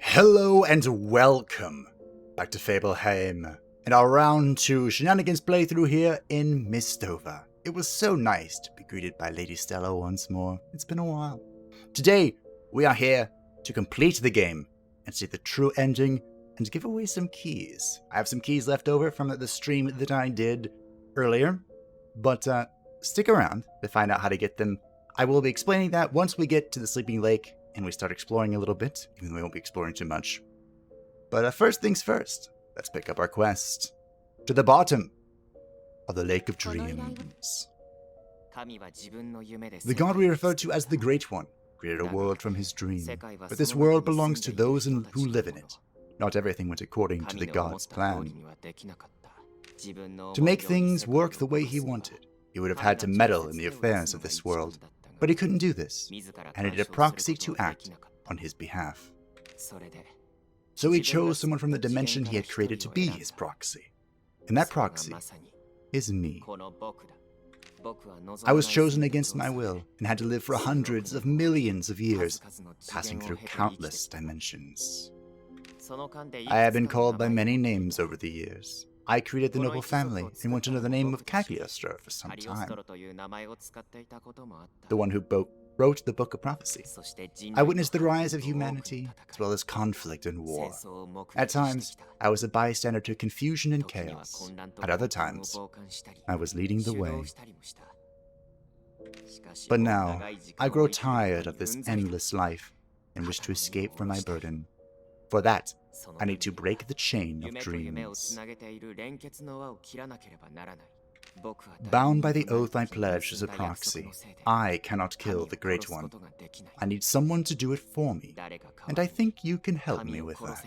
Hello and welcome back to Fableheimr and our round 2 shenanigans playthrough here in MISTOVER. It was so nice to be greeted by Lady Stella once more. It's been a while. Today, we are here to complete the game and see the true ending and give away some keys. I have some keys left over from the stream that I did earlier, but stick around to find out how to get them. I will be explaining that once we get to the Sleeping Lake and we start exploring a little bit, even though we won't be exploring too much. But first things first, let's pick up our quest. To the bottom of the Lake of Dreams. The god we refer to as the Great One created a world from his dream, but this world belongs to those who live in it. Not everything went according to the god's plan. To make things work the way he wanted, he would have had to meddle in the affairs of this world, but he couldn't do this, and needed a proxy to act on his behalf. So he chose someone from the dimension he had created to be his proxy, and that proxy is me. I was chosen against my will, and had to live for hundreds of millions of years, passing through countless dimensions. I have been called by many names over the years. I created the noble family and went under the name of Cagliostro for some time. The one who wrote the Book of Prophecy. I witnessed the rise of humanity, as well as conflict and war. At times, I was a bystander to confusion and chaos. At other times, I was leading the way. But now, I grow tired of this endless life and wish to escape from my burden. For that, I need to break the chain of dreams. Bound by the oath I pledged as a proxy, I cannot kill the Great One. I need someone to do it for me, and I think you can help me with that.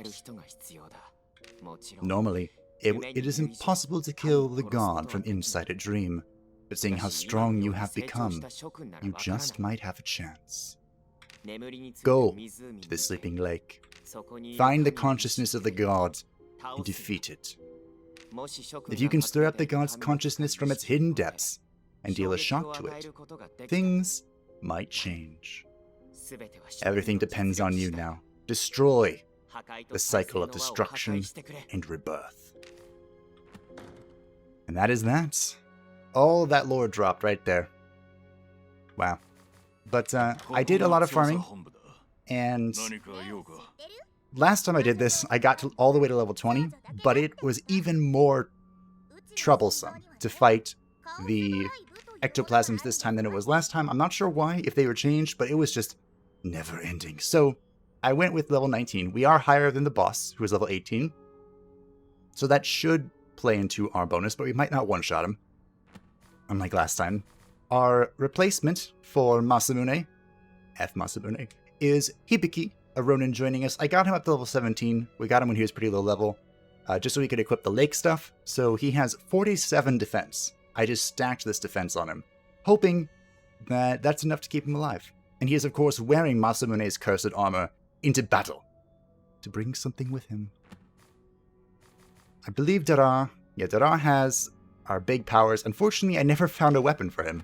Normally, it is impossible to kill the god from inside a dream, but seeing how strong you have become, you just might have a chance. Go to the Sleeping Lake. Find the consciousness of the god and defeat it. If you can stir up the god's consciousness from its hidden depths and deal a shock to it, things might change. Everything depends on you now. Destroy the cycle of destruction and rebirth. And that is that. All of that lore dropped right there. Wow. But I did a lot of farming, and last time I did this, I got all the way to level 20, but it was even more troublesome to fight the ectoplasms this time than it was last time. I'm not sure why, if they were changed, but it was just never ending. So I went with level 19. We are higher than the boss, who is level 18. So that should play into our bonus, but we might not one-shot him, unlike last time. Our replacement for Masamune, F. Masamune, is Hibiki, a Ronin joining us. I got him up to level 17. We got him when he was pretty low level, just so we could equip the lake stuff. So he has 47 defense. I just stacked this defense on him, hoping that that's enough to keep him alive. And he is, of course, wearing Masamune's cursed armor into battle to bring something with him. I believe Daragh has our big powers. Unfortunately, I never found a weapon for him.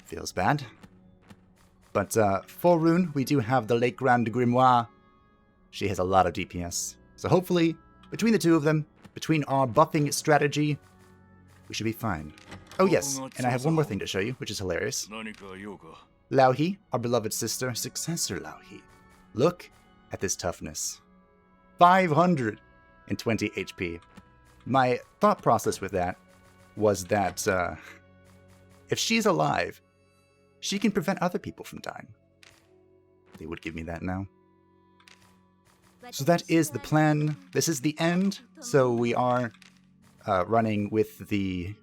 Feels bad. But for Ruun, we do have the Lake Grande Grimoire. She has a lot of DPS. So hopefully, between the two of them, between our buffing strategy, we should be fine. Oh yes, and I have one more thing to show you, which is hilarious. Louhi, our beloved sister, Successor Louhi. Look at this toughness. 520 HP. My thought process with that was that if she's alive, she can prevent other people from dying. They would give me that now. So that is the plan. This is the end. So we are running with the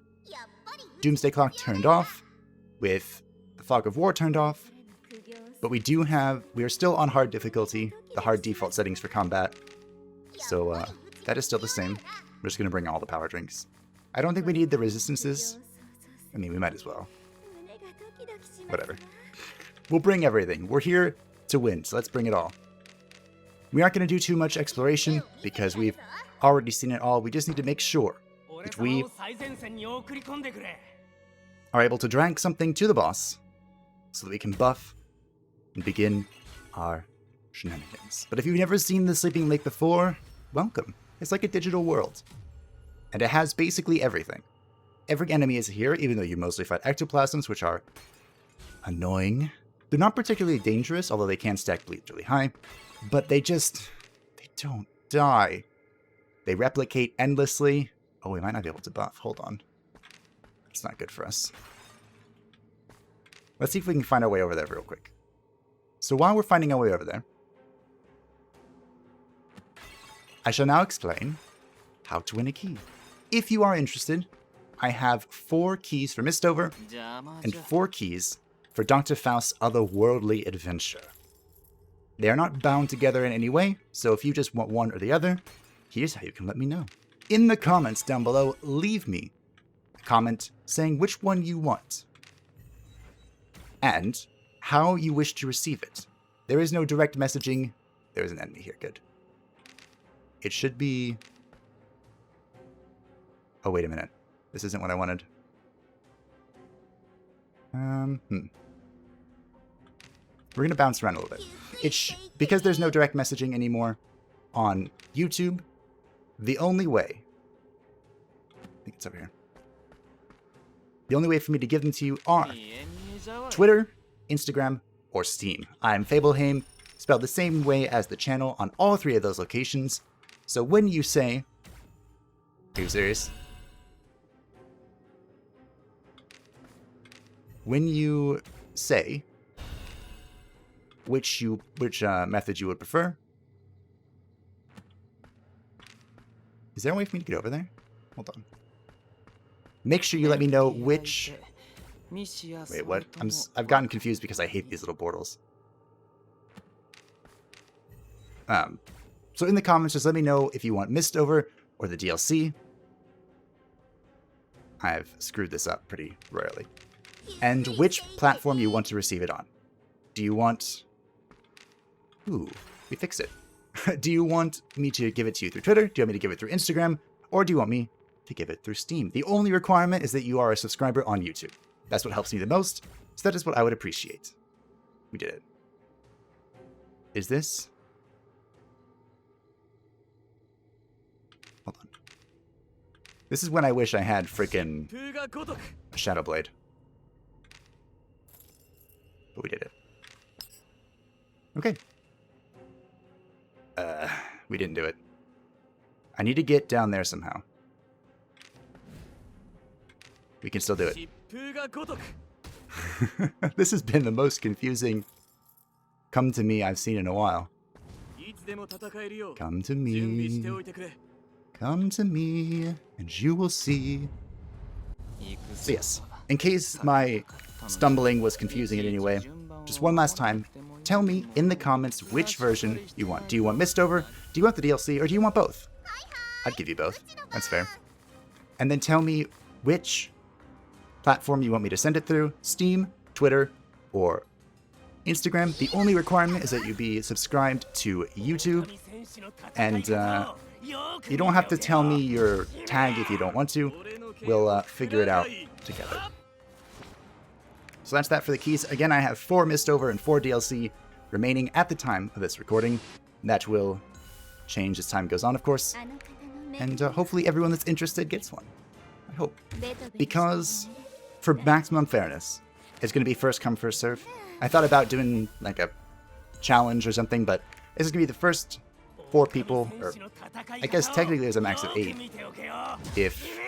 Doomsday Clock turned off, with the Fog of War turned off. But we are still on hard difficulty, the hard default settings for combat. So that is still the same. We're just going to bring all the power drinks. I don't think we need the resistances. I mean, we might as well. Whatever. We'll bring everything. We're here to win, so let's bring it all. We aren't going to do too much exploration, because we've already seen it all. We just need to make sure that we are able to drag something to the boss, so that we can buff and begin our shenanigans. But if you've never seen the Sleeping Lake before, welcome. It's like a digital world. And it has basically everything. Every enemy is here, even though you mostly fight ectoplasms, which are annoying. They're not particularly dangerous, although they can stack bleed really high. But they don't die. They replicate endlessly. Oh, we might not be able to buff. Hold on. That's not good for us. Let's see if we can find our way over there real quick. So while we're finding our way over there, I shall now explain how to win a key. If you are interested, I have 4 keys for MISTOVER and 4 keys for Dr. Faust's otherworldly adventure. They are not bound together in any way, so if you just want one or the other, here's how you can let me know. In the comments down below, leave me a comment saying which one you want and how you wish to receive it. There is no direct messaging. There is an enemy here. Good. It should be... Oh, wait a minute. This isn't what I wanted. We're going to bounce around a little bit. Because there's no direct messaging anymore on YouTube, the only way... I think it's over here. The only way for me to give them to you are Twitter, Instagram, or Steam. I'm Fableheimr, spelled the same way as the channel on all 3 of those locations. So when you say... Are you serious? When you say which method you would prefer... Is there a way for me to get over there? Hold on. Make sure you let me know which... Wait, what? I've gotten confused because I hate these little portals. So in the comments, just let me know if you want MISTOVER or the DLC. I've screwed this up pretty royally. And which platform you want to receive it on. Do you want... Ooh, we fixed it. Do you want me to give it to you through Twitter? Do you want me to give it through Instagram? Or do you want me to give it through Steam? The only requirement is that you are a subscriber on YouTube. That's what helps me the most, so that is what I would appreciate. We did it. Is this... Hold on. This is when I wish I had freaking a Shadow Blade. But we did it. Okay. We didn't do it. I need to get down there somehow. We can still do it. This has been the most confusing come to me I've seen in a while. Come to me. Come to me, and you will see. So yes, in case my stumbling was confusing in any way, just one last time, tell me in the comments which version you want. Do you want MISTOVER? Do you want the DLC? Or do you want both? I'd give you both. That's fair. And then tell me which platform you want me to send it through. Steam, Twitter, or Instagram. The only requirement is that you be subscribed to YouTube. And you don't have to tell me your tag if you don't want to. We'll figure it out together. So that's that for the keys. Again, I have 4 MISTOVER and 4 DLC remaining at the time of this recording. That will change as time goes on, of course. And hopefully everyone that's interested gets one. I hope. Because, for maximum fairness, it's going to be first come, first serve. I thought about doing like a challenge or something, but this is going to be the first 4 people, or I guess technically there's a max of 8 if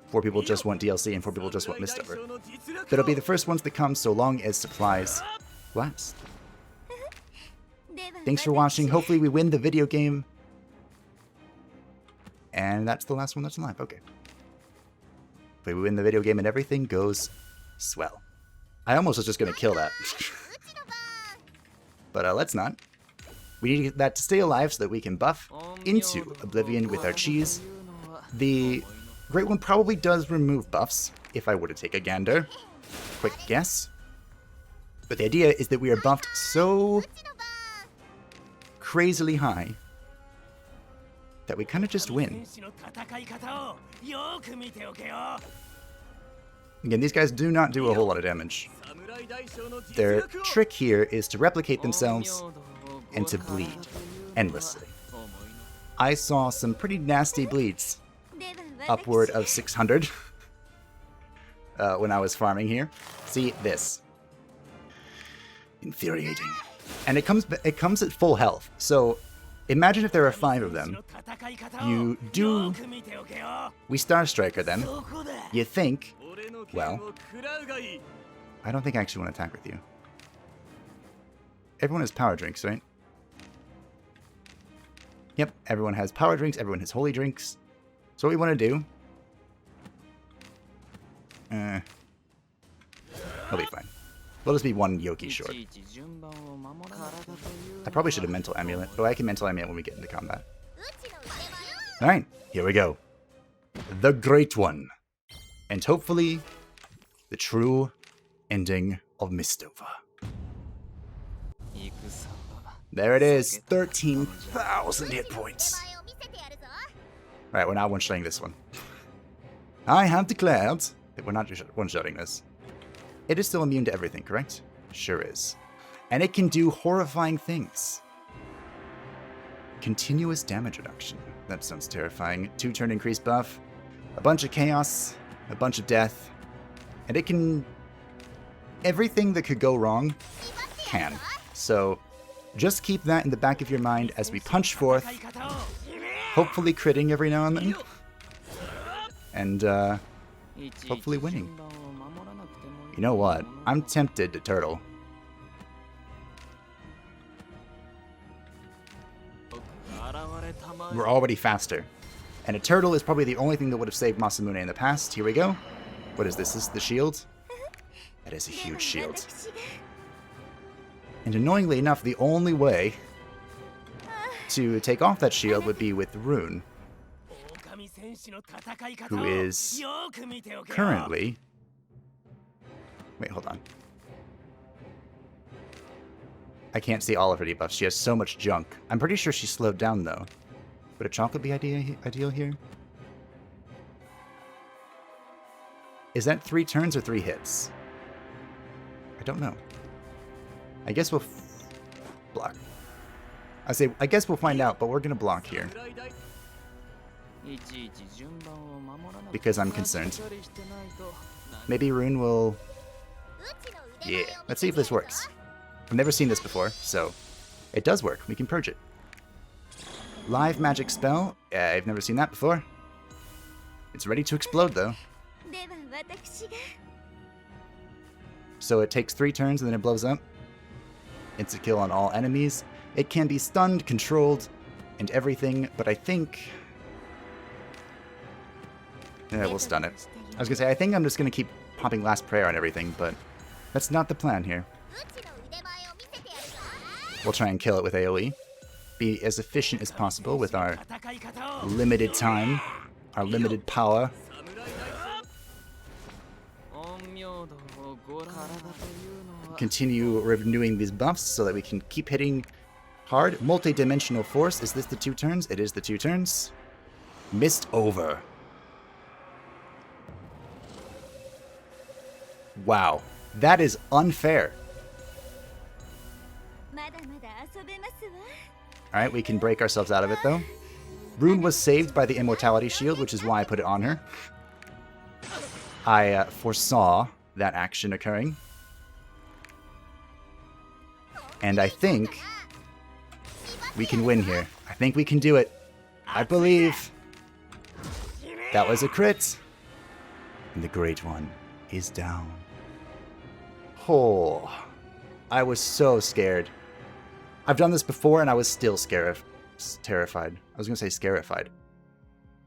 4 people just want DLC and 4 people just want MISTOVER. That'll be the first ones that come so long as supplies last. Thanks for watching. Hopefully we win the video game. And that's the last one that's alive. Okay. Hopefully we win the video game and everything goes swell. I almost was just going to kill that. But let's not. We need that to stay alive so that we can buff into Oblivion with our cheese. The Great One probably does remove buffs, if I were to take a gander. Quick guess. But the idea is that we are buffed so crazily high that we kind of just win. Again, these guys do not do a whole lot of damage. Their trick here is to replicate themselves and to bleed endlessly. I saw some pretty nasty bleeds, upward of 600, when I was farming here. See this. Infuriating. And it comes at full health. So imagine if there are 5 of them. We Star Striker them. You think, well, I don't think I actually want to attack with you. Everyone has power drinks, right? Yep, everyone has power drinks, everyone has holy drinks. So what we want to do... I'll be fine. We'll just be 1 Yoki short. I probably should have mental amulet, but I can mental amulet when we get into combat. Alright, here we go. The Great One. And hopefully, the true ending of MISTOVER. There it is, 13,000 hit points. Right, we're not one-shotting this one. I have declared that we're not one-shotting this. It is still immune to everything, correct? Sure is. And it can do horrifying things. Continuous damage reduction. That sounds terrifying. 2-turn increased buff. A bunch of chaos. A bunch of death. And it can... Everything that could go wrong can. So just keep that in the back of your mind as we punch forth. Hopefully critting every now and then. And hopefully winning. You know what? I'm tempted to turtle. We're already faster. And a turtle is probably the only thing that would have saved Masamune in the past. Here we go. What is this? This is the shield? That is a huge shield. And annoyingly enough, the only way to take off that shield would be with Ruun, who is currently... Wait, hold on. I can't see all of her debuffs. She has so much junk. I'm pretty sure she's slowed down, though. Would a chocolate be ideal here? Is that 3 turns or 3 hits? I don't know. I guess we'll block. I guess we'll find out, but we're gonna block here. Because I'm concerned. Maybe Ruun will... Yeah, let's see if this works. I've never seen this before, so it does work. We can purge it. Live magic spell. I've never seen that before. It's ready to explode, though. So it takes 3 turns and then it blows up. Instant kill on all enemies. It can be stunned, controlled, and everything, but I think... Yeah, we'll stun it. I was gonna say, I think I'm just gonna keep popping Last Prayer on everything, but that's not the plan here. We'll try and kill it with AoE. Be as efficient as possible with our limited time, our limited power. Continue renewing these buffs so that we can keep hitting hard. Multi-dimensional force. Is this the 2 turns? It is the 2 turns. MISTOVER. Wow. That is unfair. Alright, we can break ourselves out of it, though. Ruun was saved by the Immortality Shield, which is why I put it on her. I foresaw that action occurring. And I think we can win here. I think we can do it. I believe. That was a crit. And the Great One is down. Oh, I was so scared. I've done this before and I was still terrified. I was going to say scarified.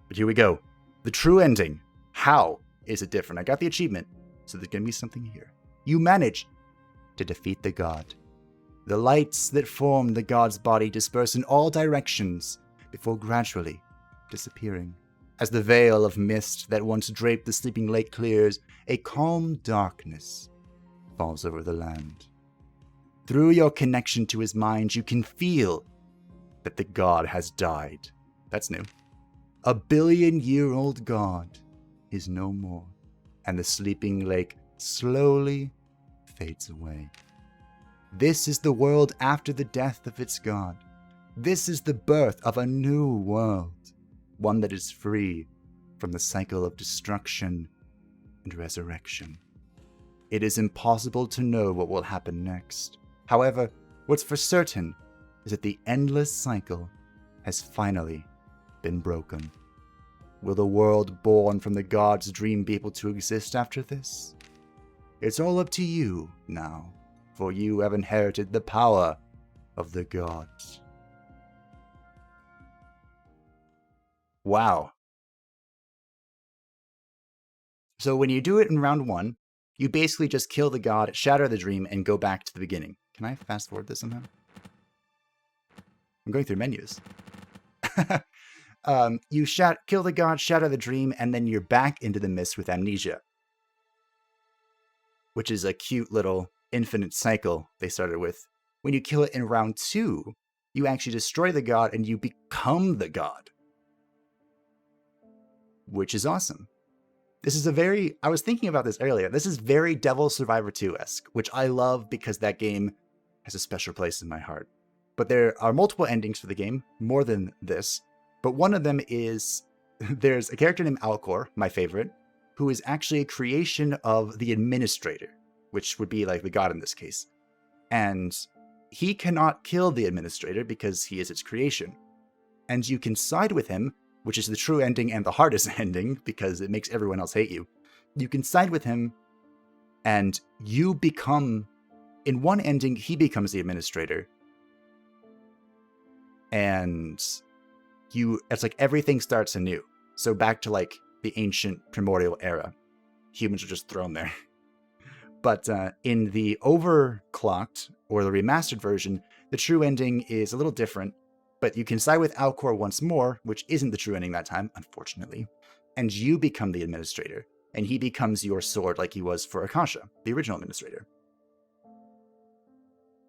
But here we go. The true ending. How is it different? I got the achievement, so there's going to be something here. You managed to defeat the god. The lights that form the god's body disperse in all directions before gradually disappearing. As the veil of mist that once draped the sleeping lake clears, a calm darkness falls over the land. Through your connection to his mind, you can feel that the god has died. That's new. A billion-year-old god is no more. and the sleeping lake slowly fades away. This is the world after the death of its god. This is the birth of a new world, one that is free from the cycle of destruction and resurrection. It is impossible to know what will happen next. However, what's for certain is that the endless cycle has finally been broken. Will the world born from the god's dream be able to exist after this? It's all up to you now, for you have inherited the power of the gods. Wow. So when you do it in round 1, you basically just kill the god, shatter the dream, and go back to the beginning. Can I fast forward this somehow? I'm going through menus. You kill the god, shatter the dream, and then you're back into the mist with amnesia. Which is a cute little infinite cycle they started with. When you kill it in round 2, you actually destroy the god and you become the god. Which is awesome. This is I was thinking about this earlier, this is very Devil Survivor 2-esque, which I love because that game has a special place in my heart. But there are multiple endings for the game, more than this. But one of them is, there's a character named Alcor, my favorite, who is actually a creation of the Administrator, which would be like the god in this case. And he cannot kill the Administrator because he is its creation. And you can side with him, which is the true ending and the hardest ending, because it makes everyone else hate you. You can side with him, and you become... In one ending, he becomes the Administrator. And it's like everything starts anew. So back to like the ancient primordial era. Humans are just thrown there. But in the overclocked, or the remastered version, the true ending is a little different. But you can side with Alcor once more, which isn't the true ending that time, unfortunately. And you become the Administrator. And he becomes your sword like he was for Akasha, the original Administrator.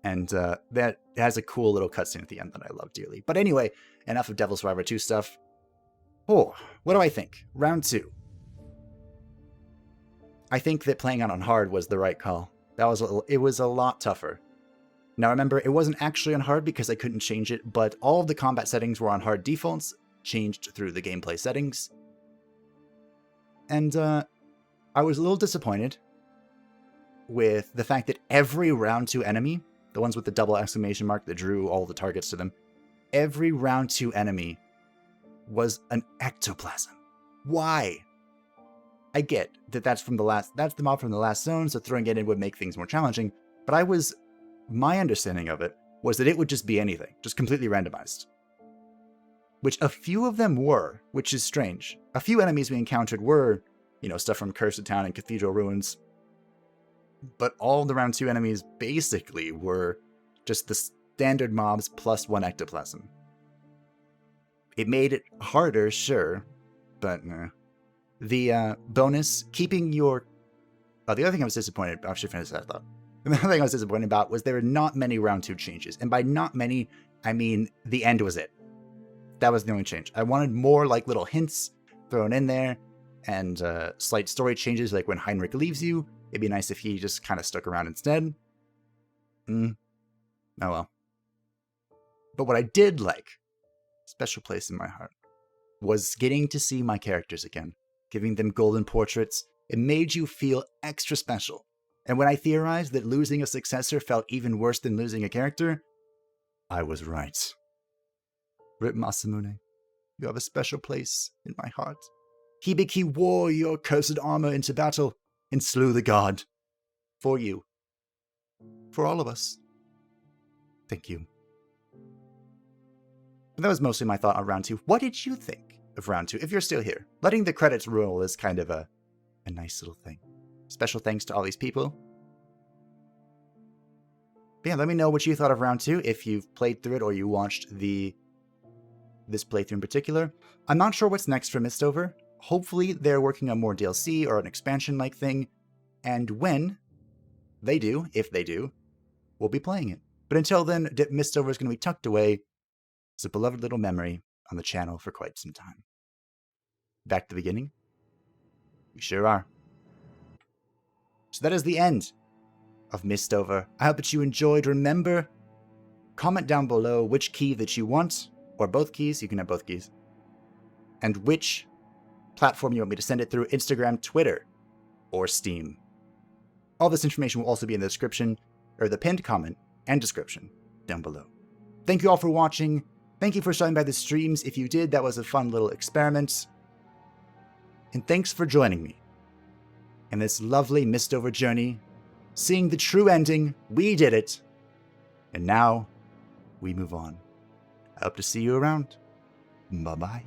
And that has a cool little cutscene at the end that I love dearly. But anyway, enough of Devil Survivor 2 stuff. Oh, what do I think? Round 2. I think that playing on hard was the right call. It was a lot tougher. Now remember, it wasn't actually on hard because I couldn't change it, but all of the combat settings were on hard defaults, changed through the gameplay settings. And I was a little disappointed with the fact that every round 2 enemy, the ones with the double exclamation mark that drew all the targets to them, every round 2 enemy was an ectoplasm. Why? I get that that's the mob from the last zone, so throwing it in would make things more challenging, but my understanding of it was that it would just be anything, just completely randomized. Which a few of them were, which is strange. A few enemies we encountered were, stuff from Cursed Town and Cathedral Ruins, but all the round 2 enemies basically were just the standard mobs plus 1 ectoplasm. It made it harder, sure, but nah. The bonus, keeping your... Oh, the other thing I was disappointed about, I should finish that thought. The other thing I was disappointed about was there were not many round 2 changes. And by not many, I mean the end was it. That was the only change. I wanted more like little hints thrown in there and slight story changes, like when Heinrich leaves you. It'd be nice if he just kind of stuck around instead. Oh well. But what I did like, special place in my heart, was getting to see my characters again, giving them golden portraits. It made you feel extra special. And when I theorized that losing a successor felt even worse than losing a character, I was right. Rip Masamune, you have a special place in my heart. Hibiki wore your cursed armor into battle and slew the god. For you. For all of us. Thank you. That was mostly my thought on round 2. What did you think of round 2, if you're still here? Letting the credits roll is kind of a nice little thing. Special thanks to all these people. But yeah, let me know what you thought of round 2, if you've played through it or you watched this playthrough in particular. I'm not sure what's next for MISTOVER. Hopefully they're working on more DLC or an expansion-like thing. And when they do, if they do, we'll be playing it. But until then, MISTOVER is going to be tucked away as a beloved little memory on the channel for quite some time. Back to the beginning? We sure are. So that is the end of MISTOVER. I hope that you enjoyed. Remember, comment down below which key that you want, or both keys, you can have both keys, and which platform you want me to send it through, Instagram, Twitter, or Steam. All this information will also be in the description, or the pinned comment and description down below. Thank you all for watching. Thank you for stopping by the streams. If you did, that was a fun little experiment. And thanks for joining me in this lovely MISTOVER journey, seeing the true ending. We did it. And now we move on. I hope to see you around. Bye-bye.